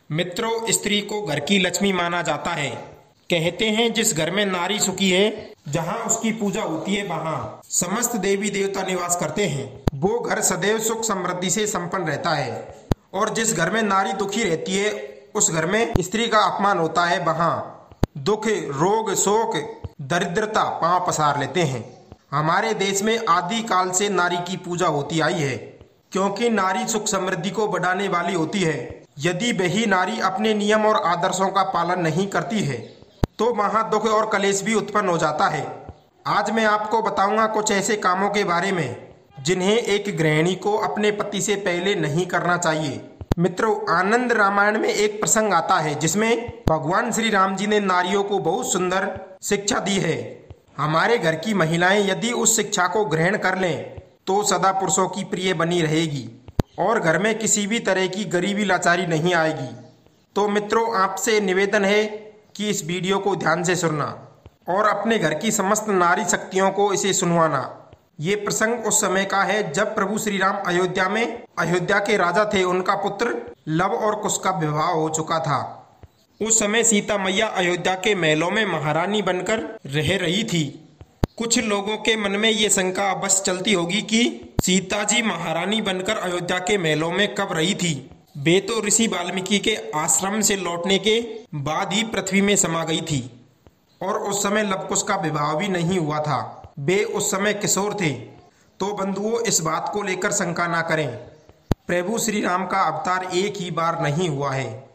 मित्रों, स्त्री को घर की लक्ष्मी माना जाता है। कहते हैं जिस घर में नारी सुखी है, जहाँ उसकी पूजा होती है, वहाँ समस्त देवी देवता निवास करते हैं। वो घर सदैव सुख समृद्धि से संपन्न रहता है। और जिस घर में नारी दुखी रहती है, उस घर में स्त्री का अपमान होता है। वहाँ दुख, रोग, शोक, दरिद्रता पांव पसार लेते हैं। हमारे देश में आदि काल से नारी की पूजा होती आई है, क्योंकि नारी सुख समृद्धि को बढ़ाने वाली होती है। यदि वही नारी अपने नियम और आदर्शों का पालन नहीं करती है, तो वहाँ दुख और कलेश भी उत्पन्न हो जाता है। आज मैं आपको बताऊंगा कुछ ऐसे कामों के बारे में जिन्हें एक गृहिणी को अपने पति से पहले नहीं करना चाहिए। मित्रों, आनंद रामायण में एक प्रसंग आता है जिसमें भगवान श्री राम जी ने नारियों को बहुत सुंदर शिक्षा दी है। हमारे घर की महिलाएं यदि उस शिक्षा को ग्रहण कर लें तो सदा पुरुषों की प्रिय बनी रहेगी और घर में किसी भी तरह की गरीबी लाचारी नहीं आएगी। तो मित्रों, आपसे निवेदन है कि इस वीडियो को ध्यान से सुनना और अपने घर की समस्त नारी शक्तियों को इसे सुनवाना। ये प्रसंग उस समय का है जब प्रभु श्री राम अयोध्या के राजा थे। उनका पुत्र लव और कुश का विवाह हो चुका था। उस समय सीता मैया अयोध्या के महलों में महारानी बनकर रह रही थी। कुछ लोगों के मन में ये शंका अवश्य चलती होगी कि सीता जी महारानी बनकर अयोध्या के महलों में कब रही थी। वे तो ऋषि वाल्मीकि के आश्रम से लौटने के बाद ही पृथ्वी में समा गई थी और उस समय लवकुश का विवाह भी नहीं हुआ था। वे उस समय किशोर थे। तो बंधुओं, इस बात को लेकर शंका ना करें। प्रभु श्री राम का अवतार एक ही बार नहीं हुआ है,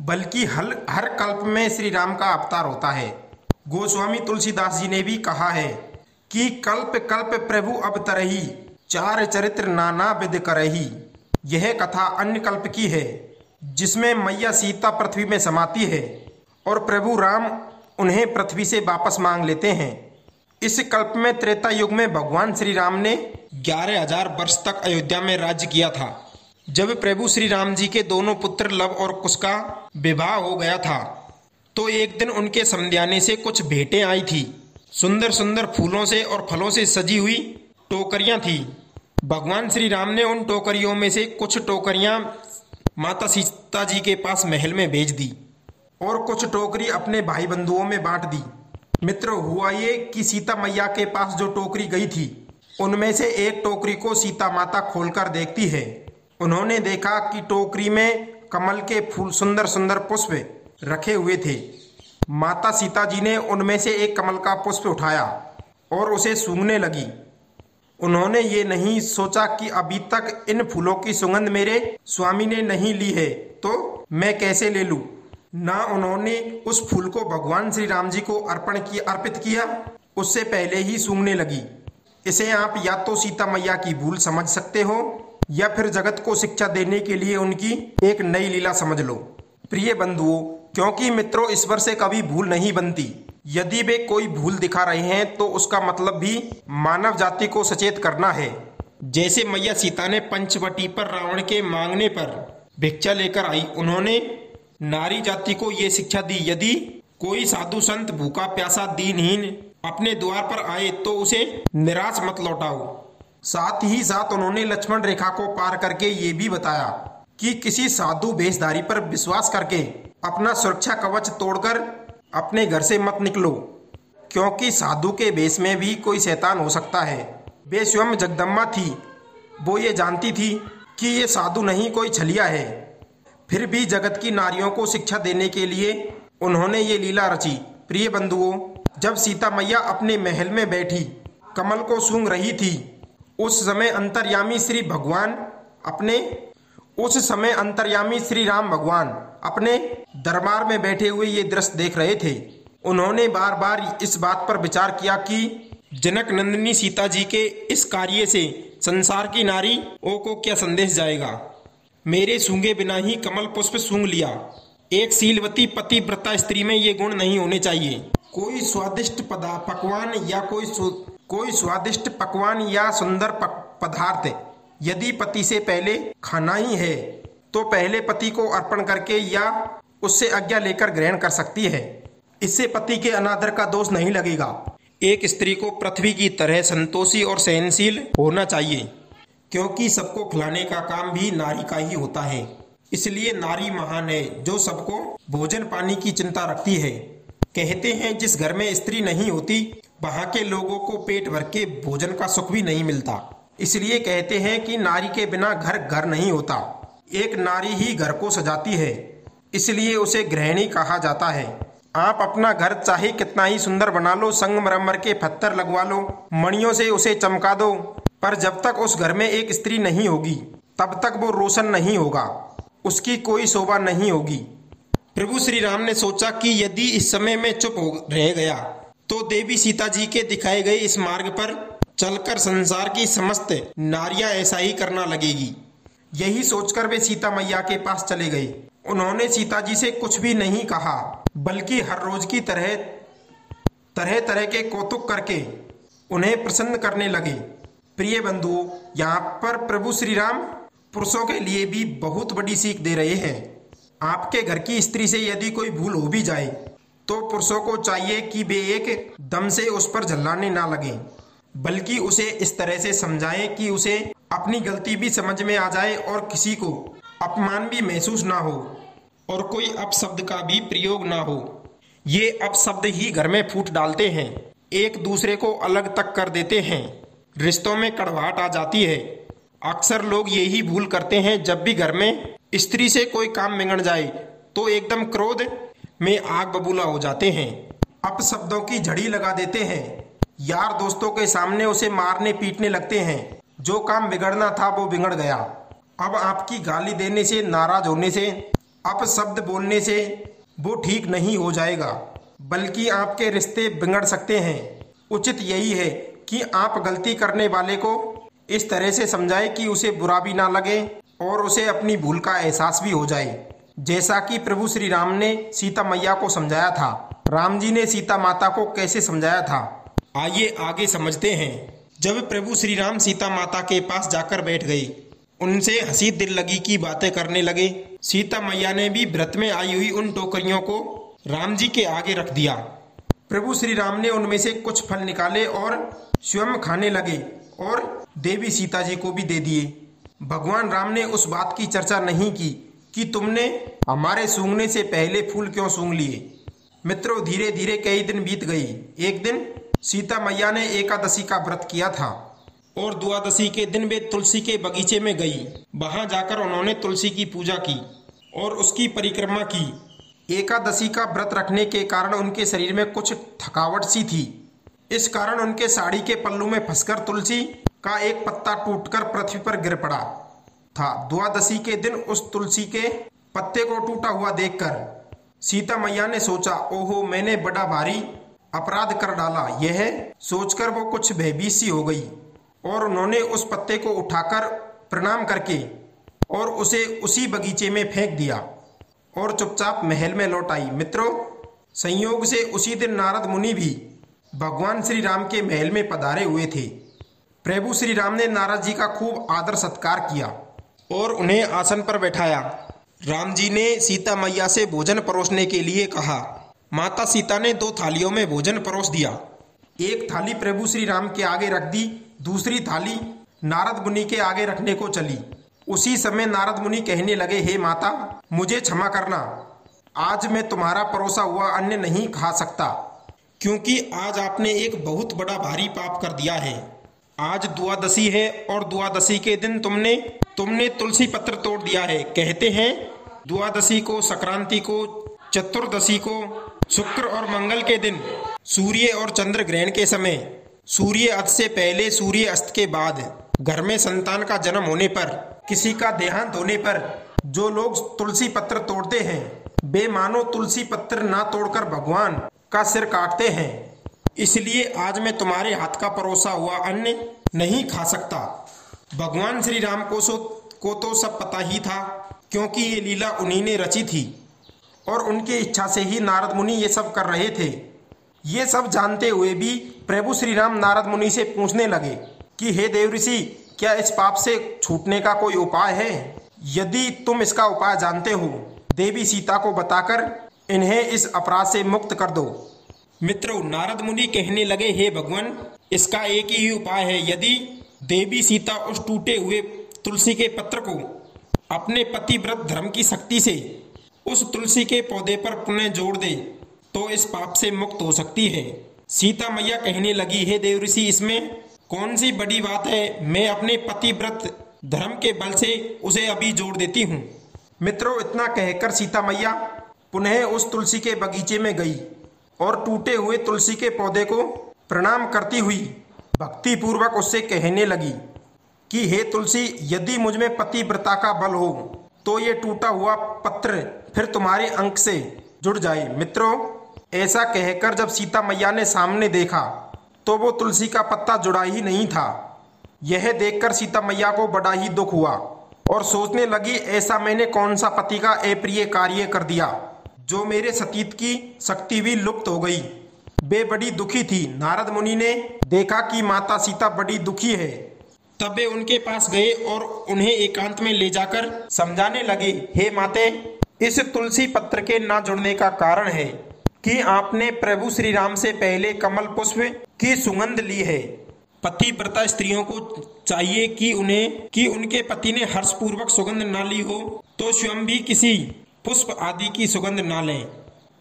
बल्कि हर कल्प में श्री राम का अवतार होता है। गोस्वामी तुलसीदास जी ने भी कहा है कि कल्प कल्प प्रभु अवतरहि, चार चरित्र नाना विध करहि। यह कथा अन्य कल्प की है जिसमें मैया सीता पृथ्वी में समाती है और प्रभु राम उन्हें पृथ्वी से वापस मांग लेते हैं। इस कल्प में त्रेता युग में भगवान श्री राम ने 11,000 वर्ष तक अयोध्या में राज्य किया था। जब प्रभु श्री राम जी के दोनों पुत्र लव और कुश का विवाह हो गया था, तो एक दिन उनके समध्याने से कुछ भेंटें आई थी। सुंदर सुंदर फूलों से और फलों से सजी हुई टोकरियां थी। भगवान श्री राम ने उन टोकरियों में से कुछ टोकरियां माता सीता जी के पास महल में भेज दी और कुछ टोकरी अपने भाई बंधुओं में बांट दी। मित्रों, हुआ ये कि सीता मैया के पास जो टोकरी गई थी, उनमें से एक टोकरी को सीता माता खोलकर देखती है। उन्होंने देखा कि टोकरी में कमल के फूल, सुंदर सुंदर पुष्प रखे हुए थे। माता सीता जी ने उनमें से एक कमल का पुष्प उठाया और उसे सूंघने लगी। उन्होंने ये नहीं सोचा कि अभी तक इन फूलों की सुगंध मेरे स्वामी ने नहीं ली है, तो मैं कैसे ले लूं। ना उन्होंने उस फूल को भगवान श्री राम जी को अर्पित किया, उससे पहले ही सूंघने लगी। इसे आप या तो सीता मैया की भूल समझ सकते हो या फिर जगत को शिक्षा देने के लिए उनकी एक नई लीला समझ लो। प्रिय बंधुओं, क्योंकि मित्रों, ईश्वर से कभी भूल नहीं बनती। यदि वे कोई भूल दिखा रहे हैं तो उसका मतलब भी मानव जाति को सचेत करना है। जैसे मैया सीता ने पंचवटी पर रावण के मांगने पर भिक्षा लेकर आई, उन्होंने नारी जाति को ये शिक्षा दी, यदि कोई साधु संत भूखा प्यासा दीनहीन अपने द्वार पर आए तो उसे निराश मत लौटाओ। साथ ही साथ उन्होंने लक्ष्मण रेखा को पार करके ये भी बताया कि किसी साधु वेशधारी पर विश्वास करके अपना सुरक्षा कवच तोड़कर अपने घर से मत निकलो, क्योंकि साधु के वेश में भी कोई शैतान हो सकता है। वे स्वयं जगदम्बा थी। वो ये जानती थी कि ये साधु नहीं, कोई छलिया है। फिर भी जगत की नारियों को शिक्षा देने के लिए उन्होंने ये लीला रची। प्रिय बंधुओं, जब सीता मैया अपने महल में बैठी कमल को सूंघ रही थी, उस समय अंतर्यामी श्री राम भगवान अपने दरबार में बैठे हुए ये दृश्य देख रहे थे। उन्होंने बार बार इस बात पर विचार किया कि जनक नंदिनी सीता जी के इस कार्य से संसार की नारियों को क्या संदेश जाएगा। मेरे सूंघे बिना ही कमल पुष्प सूंघ लिया। एक शीलवती पतिव्रता स्त्री में ये गुण नहीं होने चाहिए। कोई स्वादिष्ट पकवान या सुंदर पदार्थ यदि पति से पहले खाना ही है तो पहले पति को अर्पण करके या उससे आज्ञा लेकर ग्रहण कर सकती है। इससे पति के अनादर का दोष नहीं लगेगा। एक स्त्री को पृथ्वी की तरह संतोषी और सहनशील होना चाहिए, क्योंकि सबको खिलाने का काम भी नारी का ही होता है। इसलिए नारी महान है जो सबको भोजन पानी की चिंता रखती है। कहते हैं जिस घर में स्त्री नहीं होती वहां के लोगों को पेट भर के भोजन का सुख भी नहीं मिलता। इसलिए कहते हैं कि नारी के बिना घर घर नहीं होता। एक नारी ही घर को सजाती है, इसलिए उसे गृहिणी कहा जाता है। आप अपना घर चाहे कितना ही सुंदर बना लो, संगमरमर के पत्थर लगवा लो, मणियों से उसे चमका दो, पर जब तक उस घर में एक स्त्री नहीं होगी तब तक वो रोशन नहीं होगा, उसकी कोई शोभा नहीं होगी। प्रभु श्री राम ने सोचा कि यदि इस समय में चुप रह गया तो देवी सीता जी के दिखाए गए इस मार्ग पर चलकर संसार की समस्त नारियां ऐसा ही करना लगेगी। यही सोचकर वे सीता मैया के पास चले गए। उन्होंने सीता जी से कुछ भी नहीं कहा, बल्कि हर रोज की तरह तरह के कौतुक करके उन्हें प्रसन्न करने लगे। प्रिय बंधुओं, यहाँ पर प्रभु श्री राम पुरुषों के लिए भी बहुत बड़ी सीख दे रहे हैं। आपके घर की स्त्री से यदि कोई भूल हो भी जाए तो पुरुषों को चाहिए कि वे एक दम से उस पर झल्लाने ना लगें, बल्कि उसे इस तरह से समझाएं कि उसे अपनी गलती भी समझ में आ जाए और किसी को अपमान भी महसूस ना हो और कोई अपशब्द का भी प्रयोग ना हो। ये अपशब्द ही घर में फूट डालते हैं, एक दूसरे को अलग तक कर देते हैं, रिश्तों में कड़वाहट आ जाती है। अक्सर लोग यही भूल करते हैं, जब भी घर में स्त्री से कोई काम बिगड़ जाए तो एकदम क्रोध में आग बबूला हो जाते हैं, अपशब्दों की झड़ी लगा देते हैं, यार दोस्तों के सामने उसे मारने पीटने लगते हैं। जो काम बिगड़ना था वो बिगड़ गया। अब आपकी गाली देने से, नाराज होने से, अपशब्द बोलने से वो ठीक नहीं हो जाएगा, बल्कि आपके रिश्ते बिगड़ सकते हैं। उचित यही है कि आप गलती करने वाले को इस तरह से समझाएं कि उसे बुरा भी ना लगे और उसे अपनी भूल का एहसास भी हो जाए, जैसा कि प्रभु श्री राम ने सीता मैया को समझाया था। राम जी ने सीता माता को कैसे समझाया था, आइए आगे समझते हैं। जब प्रभु श्री राम सीता माता के पास जाकर बैठ गए, उनसे हंसी दिल लगी की बातें करने लगे। सीता मैया ने भी व्रत में आई हुई उन टोकरियों को राम जी के आगे रख दिया। प्रभु श्री राम ने उनमें से कुछ फल निकाले और स्वयं खाने लगे और देवी सीता जी को भी दे दिए। भगवान राम ने उस बात की चर्चा नहीं की कि तुमने हमारे सूंघने से पहले फूल क्यों सूंघ लिए। मित्रों, धीरे धीरे कई दिन बीत गई। एक दिन सीता मैया ने एकादशी का व्रत किया था और द्वादशी के दिन वे तुलसी के बगीचे में गई। वहां जाकर उन्होंने तुलसी की पूजा की और उसकी परिक्रमा की। एकादशी का व्रत रखने के कारण उनके शरीर में कुछ थकावट सी थी। इस कारण उनके साड़ी के पल्लू में फंसकर तुलसी का एक पत्ता टूटकर पृथ्वी पर गिर पड़ा था। द्वादशी के दिन उस तुलसी के पत्ते को टूटा हुआ देखकर सीता मैया ने सोचा, ओहो, मैंने बड़ा भारी अपराध कर डाला। यह सोचकर वो कुछ भयभीत सी हो गई और उन्होंने उस पत्ते को उठाकर प्रणाम करके और उसे उसी बगीचे में फेंक दिया और चुपचाप महल में लौट आई। मित्रों, संयोग से उसी दिन नारद मुनि भी भगवान श्री राम के महल में पधारे हुए थे। प्रभु श्री राम ने नारद जी का खूब आदर सत्कार किया और उन्हें आसन पर बैठाया। राम जी ने सीता मैया से भोजन परोसने के लिए कहा। माता सीता ने 2 थालियों में भोजन परोस दिया। एक थाली प्रभु श्री राम के आगे रख दी, दूसरी थाली नारद मुनि के आगे रखने को चली। उसी समय नारद मुनि कहने लगे, हे माता, मुझे क्षमा करना, आज मैं तुम्हारा परोसा हुआ अन्न नहीं खा सकता, क्योंकि आज आपने एक बहुत बड़ा भारी पाप कर दिया है। आज द्वादशी है और द्वादशी के दिन तुमने तुलसी पत्र तोड़ दिया है। कहते हैं द्वादशी को, संक्रांति को, चतुर्दशी को, शुक्र और मंगल के दिन सूर्य और चंद्र ग्रहण के समय, सूर्य अस्त से पहले, सूर्य अस्त के बाद, घर में संतान का जन्म होने पर, किसी का देहांत होने पर जो लोग तुलसी पत्र तोड़ते हैं वे मानो तुलसी पत्र ना तोड़कर भगवान का सिर काटते हैं। इसलिए आज मैं तुम्हारे हाथ का परोसा हुआ अन्न नहीं खा सकता। भगवान श्री राम को तो सब पता ही था, क्योंकि ये लीला उन्हीं ने रची थी और उनकी इच्छा से ही नारद मुनि ये सब कर रहे थे। ये सब जानते हुए भी प्रभु श्री राम नारद मुनि से पूछने लगे कि हे देवऋषि, क्या इस पाप से छूटने का कोई उपाय है? यदि तुम इसका उपाय जानते हो, देवी सीता को बताकर इन्हें इस अपराध से मुक्त कर दो। मित्रों, नारद मुनि कहने लगे, हे भगवान, इसका एक ही उपाय है। यदि देवी सीता उस टूटे हुए तुलसी के पत्र को अपने पतिव्रत धर्म की शक्ति से उस तुलसी के पौधे पर पुण्य जोड़ दे तो इस पाप से मुक्त हो सकती है। सीता मैया कहने लगी, हे देव ऋषि, इसमें कौन सी बड़ी बात है, मैं अपने पतिव्रत धर्म के बल से उसे अभी जोड़ देती हूँ। मित्रों, इतना कहकर सीता मैया पुनः उस तुलसी के बगीचे में गई और टूटे हुए तुलसी के पौधे को प्रणाम करती हुई भक्ति पूर्वक उससे कहने लगी कि हे तुलसी, यदि मुझ में पतिव्रता का बल हो तो ये टूटा हुआ पत्र फिर तुम्हारे अंक से जुड़ जाए। मित्रों, ऐसा कहकर जब सीता मैया ने सामने देखा तो वो तुलसी का पत्ता जुड़ा ही नहीं था। यह देखकर सीता मैया को बड़ा ही दुख हुआ और सोचने लगी, ऐसा मैंने कौन सा पति का अप्रिय कार्य कर दिया जो मेरे सतीत्व की शक्ति भी लुप्त हो गई। वे बड़ी दुखी थी। नारद मुनि ने देखा कि माता सीता बड़ी दुखी है, तब वे उनके पास गए और उन्हें एकांत में ले जाकर समझाने लगे, हे माते, इस तुलसी पत्र के न जुड़ने का कारण है कि आपने प्रभु श्री राम से पहले कमल पुष्प की सुगंध ली है। पतिव्रता स्त्रियों को चाहिए कि उनके पति ने हर्षपूर्वक सुगंध न ली हो तो स्वयं भी किसी पुष्प आदि की सुगंध न लें।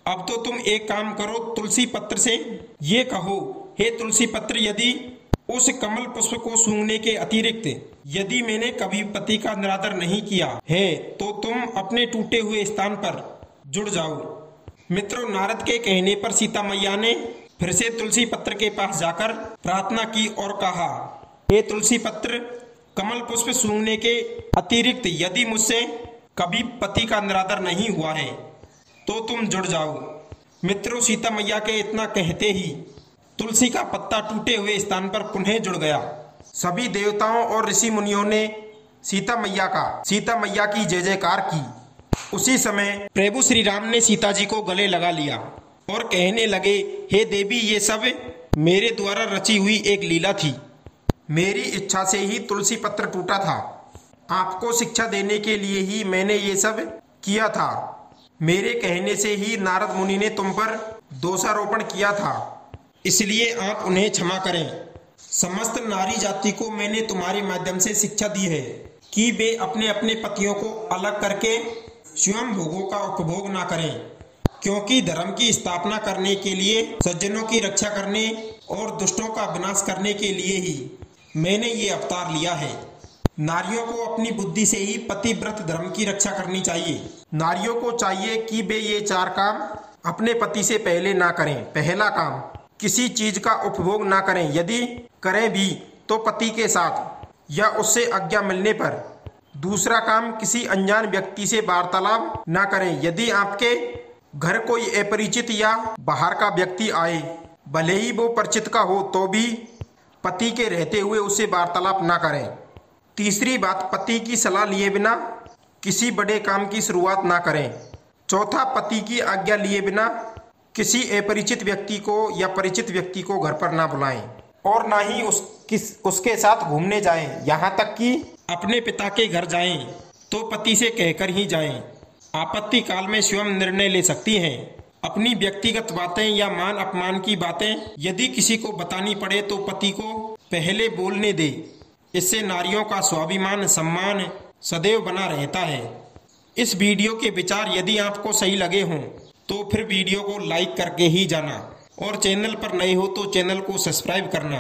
अब तो तुम एक काम करो, तुलसी पत्र से ये कहो, हे तुलसी पत्र, यदि उस कमल पुष्प को सूंघने के अतिरिक्त यदि मैंने कभी पति का निरादर नहीं किया है तो तुम अपने टूटे हुए स्थान पर जुड़ जाओ। मित्रों, नारद के कहने पर सीता मैया ने फिर से तुलसी पत्र के पास जाकर प्रार्थना की और कहा, हे तुलसी पत्र, कमल पुष्प सूंघने के अतिरिक्त यदि मुझसे कभी पति का निरादर नहीं हुआ है तो तुम जुड़ जाओ। मित्रों, सीता मैया के इतना कहते ही तुलसी का पत्ता टूटे हुए स्थान पर पुनः जुड़ गया। सभी देवताओं और ऋषि मुनियों ने सीता मैया की जय जयकार की। उसी समय प्रभु श्री राम ने सीता जी को गले लगा लिया और कहने लगे, हे देवी, ये सब मेरे द्वारा रची हुई एक लीला थी। मेरी इच्छा से ही तुलसी पत्र टूटा था। आपको शिक्षा देने के लिए ही मैंने ये सब किया था। मेरे कहने से ही नारद मुनि ने तुम पर दोषारोपण किया था, इसलिए आप उन्हें क्षमा करें। समस्त नारी जाति को मैंने तुम्हारे माध्यम से शिक्षा दी है कि वे अपने अपने पतियों को अलग करके स्वयं भोगों का उपभोग ना करें, क्योंकि धर्म की स्थापना करने के लिए, सज्जनों की रक्षा करने और दुष्टों का विनाश करने के लिए ही मैंने ये अवतार लिया है। नारियों को अपनी बुद्धि से ही पतिव्रत धर्म की रक्षा करनी चाहिए। नारियों को चाहिए कि वे ये 4 काम अपने पति से पहले ना करें। पहला काम, किसी चीज का उपभोग ना करें, यदि करें भी तो पति के साथ या उससे आज्ञा मिलने पर। दूसरा काम, किसी अनजान व्यक्ति से वार्तालाप ना करें। यदि आपके घर कोई अपरिचित या बाहर का व्यक्ति आए, भले ही वो परिचित का हो, तो भी पति के रहते हुए उससे वार्तालाप ना करें। तीसरी बात, पति की सलाह लिए बिना किसी बड़े काम की शुरुआत ना करें। चौथा, पति की आज्ञा लिए बिना किसी अपरिचित व्यक्ति को या परिचित व्यक्ति को घर पर ना बुलाएं और ना ही उसके साथ घूमने जाएं। यहाँ तक कि अपने पिता के घर जाएं तो पति से कहकर ही जाएं। आपत्ति काल में स्वयं निर्णय ले सकती हैं। अपनी व्यक्तिगत बातें या मान अपमान की बातें यदि किसी को बतानी पड़े तो पति को पहले बोलने दे। इससे नारियों का स्वाभिमान, सम्मान सदैव बना रहता है। इस वीडियो के विचार यदि आपको सही लगे हों तो फिर वीडियो को लाइक करके ही जाना और चैनल पर नए हो तो चैनल को सब्सक्राइब करना।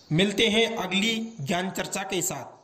मिलते हैं अगली ज्ञान चर्चा के साथ।